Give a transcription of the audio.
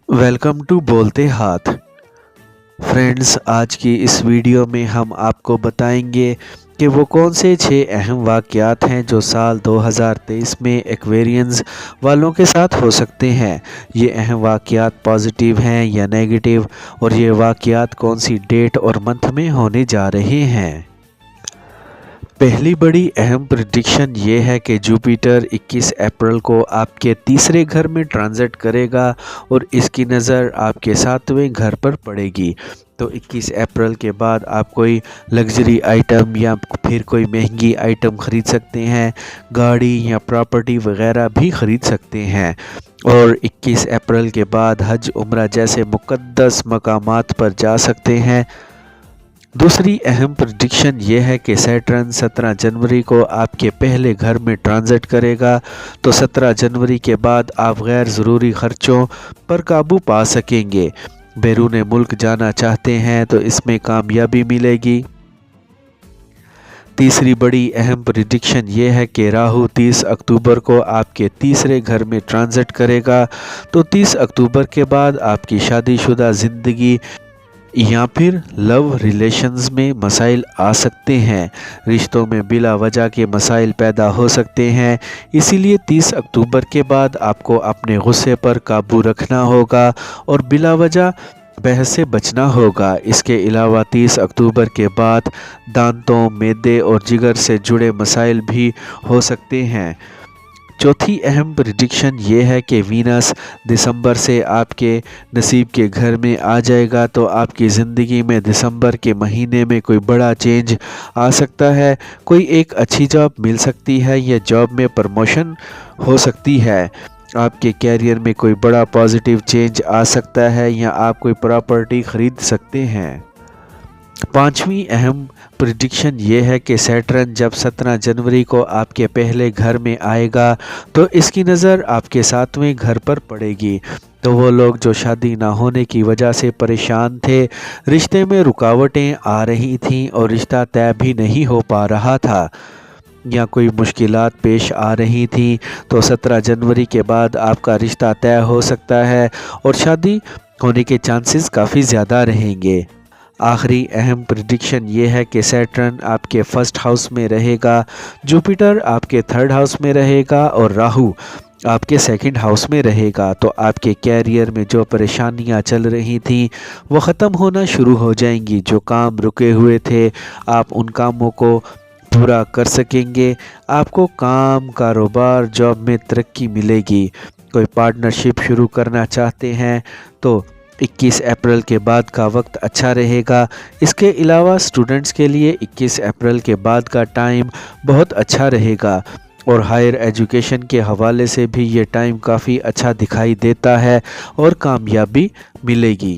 Welcome to बोलते हाथ। Friends, आज की इस वीडियो में हम आपको बताएंगे कि वो कौन से 6 अहम वाक़यात हैं जो साल 2023 में एक्वेरियंस वालों के साथ हो सकते हैं। ये अहम वाक़यात पॉजिटिव हैं या नेगेटिव, और ये वाक़यात कौन सी डेट और मंथ में होने जा रहे हैं। पहली बड़ी अहम प्रेडिक्शन ये है कि जुपिटर 21 अप्रैल को आपके तीसरे घर में ट्रांजिट करेगा और इसकी नज़र आपके 7वें घर पर पड़ेगी। तो 21 अप्रैल के बाद आप कोई लग्जरी आइटम या फिर कोई महंगी आइटम ख़रीद सकते हैं, गाड़ी या प्रॉपर्टी वगैरह भी ख़रीद सकते हैं। और 21 अप्रैल के बाद हज उम्रा जैसे मुक़द्दस मकामात पर जा सकते हैं। दूसरी अहम प्रेडिक्शन ये है कि सैटर्न 17 जनवरी को आपके पहले घर में ट्रांजिट करेगा। तो 17 जनवरी के बाद आप गैर ज़रूरी ख़र्चों पर काबू पा सकेंगे। बैरून मुल्क जाना चाहते हैं तो इसमें कामयाबी मिलेगी। तीसरी बड़ी अहम प्रेडिक्शन ये है कि राहु 30 अक्टूबर को आपके तीसरे घर में ट्रांजिट करेगा। तो 30 अक्टूबर के बाद आपकी शादीशुदा ज़िंदगी या फिर लव रिलेशंस में मसाइल आ सकते हैं। रिश्तों में बिला वजह के मसाइल पैदा हो सकते हैं, इसीलिए 30 अक्टूबर के बाद आपको अपने गुस्से पर काबू रखना होगा और बिला वजह बहस से बचना होगा। इसके अलावा 30 अक्टूबर के बाद दांतों, मैदे और जिगर से जुड़े मसाइल भी हो सकते हैं। चौथी अहम प्रेडिक्शन ये है कि वीनस दिसंबर से आपके नसीब के घर में आ जाएगा। तो आपकी ज़िंदगी में दिसंबर के महीने में कोई बड़ा चेंज आ सकता है। कोई एक अच्छी जॉब मिल सकती है या जॉब में प्रमोशन हो सकती है। आपके कैरियर में कोई बड़ा पॉजिटिव चेंज आ सकता है या आप कोई प्रॉपर्टी ख़रीद सकते हैं। पांचवी अहम प्रेडिक्शन ये है कि सैटर्न जब 17 जनवरी को आपके पहले घर में आएगा तो इसकी नज़र आपके 7वें घर पर पड़ेगी। तो वो लोग जो शादी ना होने की वजह से परेशान थे, रिश्ते में रुकावटें आ रही थीं और रिश्ता तय भी नहीं हो पा रहा था या कोई मुश्किलात पेश आ रही थी, तो 17 जनवरी के बाद आपका रिश्ता तय हो सकता है और शादी होने के चांसेस काफ़ी ज़्यादा रहेंगे। आखिरी अहम प्रेडिक्शन ये है कि सैटर्न आपके फर्स्ट हाउस में रहेगा, जुपिटर आपके थर्ड हाउस में रहेगा और राहु आपके सेकंड हाउस में रहेगा। तो आपके कैरियर में जो परेशानियां चल रही थीं वो ख़त्म होना शुरू हो जाएंगी। जो काम रुके हुए थे आप उन कामों को पूरा कर सकेंगे। आपको काम, कारोबार, जॉब में तरक्की मिलेगी। कोई पार्टनरशिप शुरू करना चाहते हैं तो 21 अप्रैल के बाद का वक्त अच्छा रहेगा। इसके अलावा स्टूडेंट्स के लिए 21 अप्रैल के बाद का टाइम बहुत अच्छा रहेगा और हायर एजुकेशन के हवाले से भी ये टाइम काफ़ी अच्छा दिखाई देता है और कामयाबी मिलेगी।